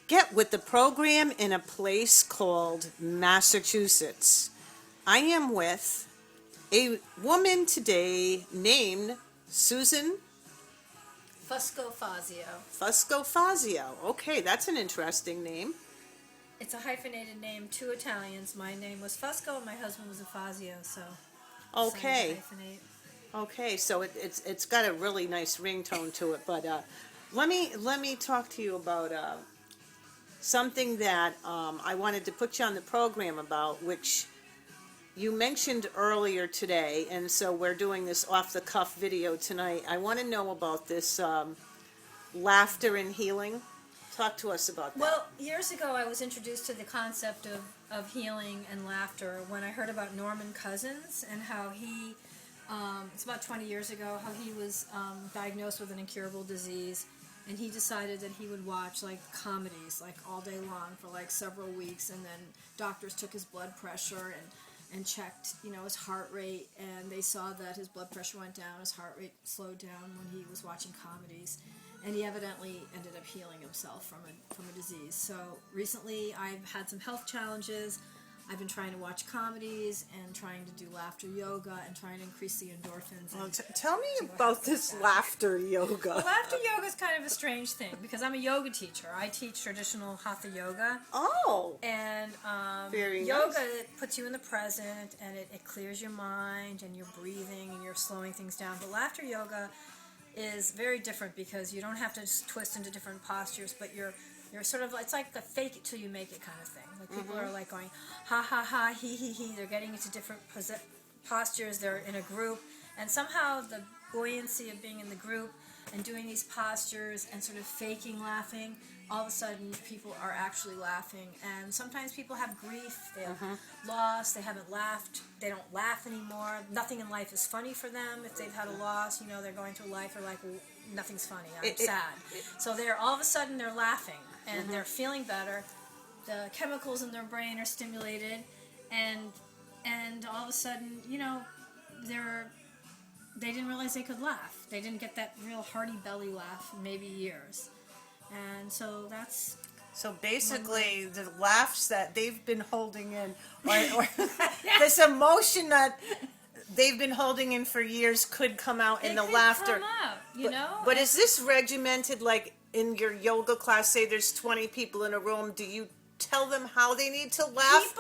get with the program in a place called Massachusetts. I am with a woman today named Susan Fusco-Fazio. Okay, that's an interesting name. It's a hyphenated name, 2 Italians. My name was Fusco and my husband was a Fazio, so... Okay. Okay, so it's got a really nice ringtone to it, but let me talk to you about something that I wanted to put you on the program about, which you mentioned earlier today, and so we're doing this off-the-cuff video tonight. I want to know about this laughter and healing. Talk to us about that. Well, years ago I was introduced to the concept of healing and laughter when I heard about Norman Cousins and how he, it's about 20 years ago, how he was diagnosed with an incurable disease, and he decided that he would watch like comedies like all day long for like several weeks, and then doctors took his blood pressure and checked, you know, his heart rate, and they saw that his blood pressure went down, his heart rate slowed down when he was watching comedies. And he evidently ended up healing himself from a disease. So recently I've had some health challenges. I've been trying to watch comedies and trying to do laughter yoga and trying to increase the endorphins. Well, tell me about this laughter yoga. Well, laughter yoga is kind of a strange thing because I'm a yoga teacher. I teach traditional hatha yoga. Oh. And very yoga, nice. it puts you in the present and it clears your mind and you're breathing and you're slowing things down. But laughter yoga is very different because you don't have to just twist into different postures, but you're sort of, it's like the fake it till you make it kind of thing. Like people are like going, ha ha ha, he he he. They're getting into different postures. They're in a group, and somehow the buoyancy of being in the group and doing these postures and sort of faking laughing, all of a sudden people are actually laughing. And sometimes people have grief, they have loss, they haven't laughed, they don't laugh anymore. Nothing in life is funny for them. If they've had a loss, you know, they're going through life, they're like, well, nothing's funny, I'm sad. So they're all of a sudden they're laughing and they're feeling better. The chemicals in their brain are stimulated, and all of a sudden, you know, they didn't realize they could laugh. They didn't get that real hearty belly laugh in maybe years. And so that's... So basically, the laughs that they've been holding in, or this emotion that they've been holding in for years could come out in the laughter. Come out, you know? But is this regimented, like in your yoga class, say there's 20 people in a room, do you tell them how they need to laugh?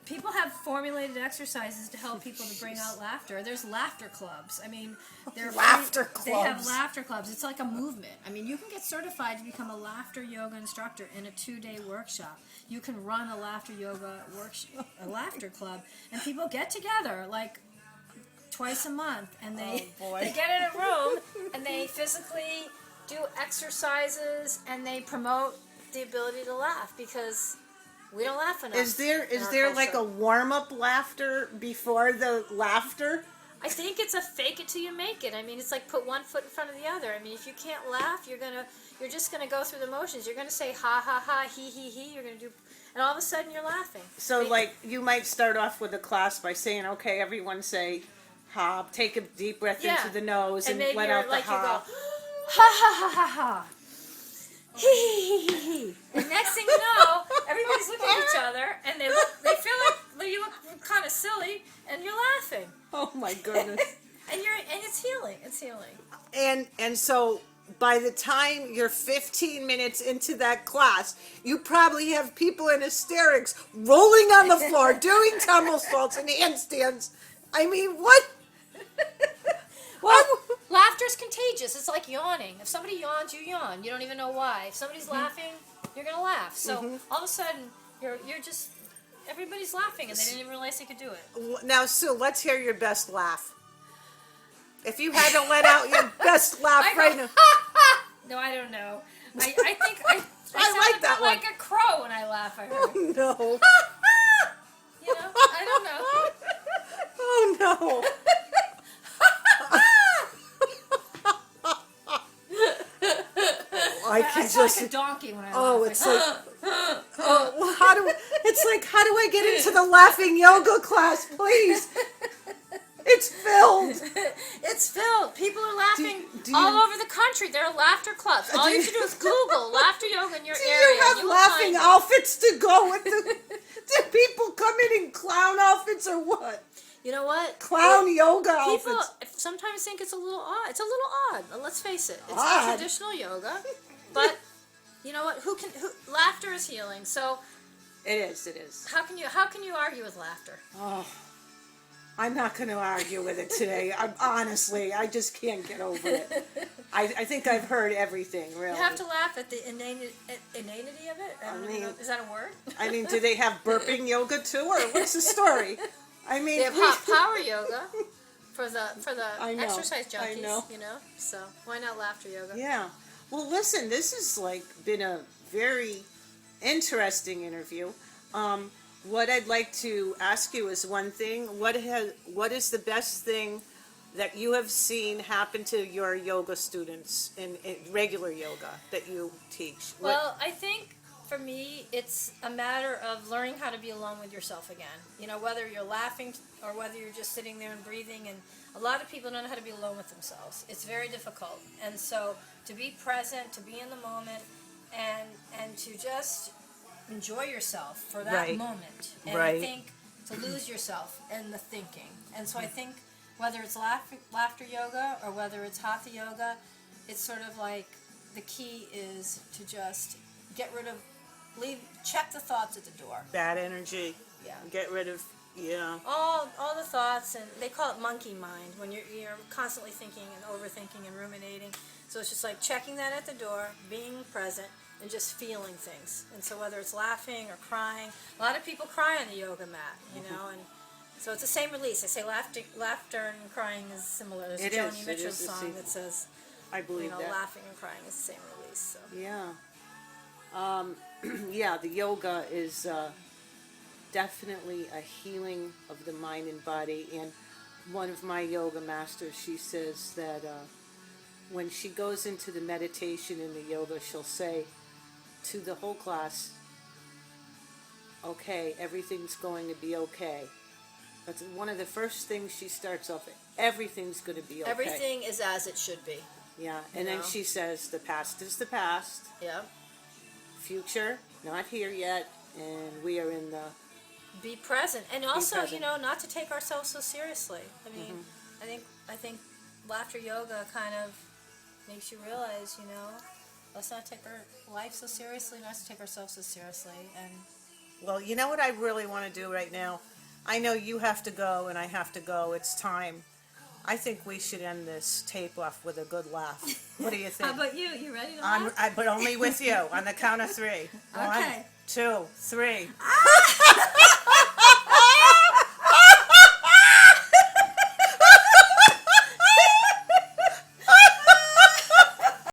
People have formulated exercises to help people to bring out laughter. There's laughter clubs. I mean, laughter clubs. They have laughter clubs. It's like a movement. I mean, you can get certified to become a laughter yoga instructor in a 2-day workshop. You can run a laughter yoga a laughter club, and people get together like twice a month, and they get in a room and they physically do exercises and they promote the ability to laugh because we don't laugh enough. Is there like a warm-up laughter before the laughter? I think it's a fake it till you make it. I mean, it's like put one foot in front of the other. I mean, if you can't laugh, you're just gonna go through the motions. You're gonna say ha ha ha, he he he. You're gonna do, and all of a sudden you're laughing. So like you might start off with a class by saying, okay, everyone say ha, take a deep breath into the nose and let out the ha. You go, ha ha ha ha ha. Hee hee hee hee. And next thing you know, everybody's looking at each other, and they feel like you look kind of silly, and you're laughing. Oh my goodness! and it's healing. It's healing. And so by the time you're 15 minutes into that class, you probably have people in hysterics, rolling on the floor, doing somersaults and handstands. I mean, what? Well, laughter's contagious. It's like yawning. If somebody yawns, you yawn. You don't even know why. If somebody's laughing, you're gonna laugh. So all of a sudden, you're just everybody's laughing, and they didn't even realize they could do it. Now, Sue, let's hear your best laugh. If you had to let out your best laugh right now. No, I don't know. I think I like that one. Like a crow when I laugh. I heard. Oh no. You know, I don't know. Oh no. I sound like a donkey when I laugh. Oh, it's like, how do I get into the laughing yoga class, please? It's filled. It's filled. People are laughing all over the country. There are laughter clubs. All you have to do is Google laughter yoga, and having outfits to go with the. Do people come in clown outfits or what? You know what? Clown yoga People outfits. sometimes think it's a little odd. It's a little odd. Let's face it. It's Odd. not traditional yoga, but you know what? Who laughter is healing. So It is. It is. how can you argue with laughter? Oh, I'm not going to argue with it today. Honestly, I just can't get over it. I think I've heard everything, really. You have to laugh at the inanity of it. I don't know, is that a word? I mean, do they have burping yoga too, or what's the story? I mean, They have power yoga for the I know, exercise I junkies, know. you know. So why not laughter yoga? Yeah. Well, listen, this has been a very interesting interview. What I'd like to ask you is one thing. What is the best thing that you have seen happen to your yoga students in regular yoga that you teach? Well, I think for me, it's a matter of learning how to be alone with yourself again. You know, whether you're laughing or whether you're just sitting there and breathing. And a lot of people don't know how to be alone with themselves. It's very difficult. And so to be present, to be in the moment, and to just enjoy yourself for that Right. moment. And Right. I think to lose yourself in the thinking. And so I think whether it's laughter yoga or whether it's hatha yoga, it's sort of like the key is to just check the thoughts at the door. Bad energy. Yeah. Get rid of, yeah. All the thoughts, and they call it monkey mind when you're constantly thinking and overthinking and ruminating. So it's just like checking that at the door, being present, and just feeling things. And so whether it's laughing or crying, a lot of people cry on the yoga mat, you know, and so it's the same release. They say laughter and crying is similar. There's It a is. Joni It Mitchell is the song same. that says, I believe that. laughing and crying is the same release. So. Yeah. Yeah, the yoga is definitely a healing of the mind and body. And one of my yoga masters, she says that when she goes into the meditation in the yoga, she'll say to the whole class, okay, everything's going to be okay. That's one of the first things she starts off with. Everything's going to be okay. Everything is as it should be. Yeah, and then know? she says the past is the past. Yeah. Future, not here yet, and we are in the... Be present, and also, present. not to take ourselves so seriously. I mean, I think laughter yoga kind of makes you realize, let's not take our life so seriously, not to take ourselves so seriously. And Well, you know what I really want to do right now? I know you have to go, and I have to go. It's time. I think we should end this tape off with a good laugh. What do you think? how about you? You ready to laugh? But only with you, on the count of 3. Okay. 1, 2, 3.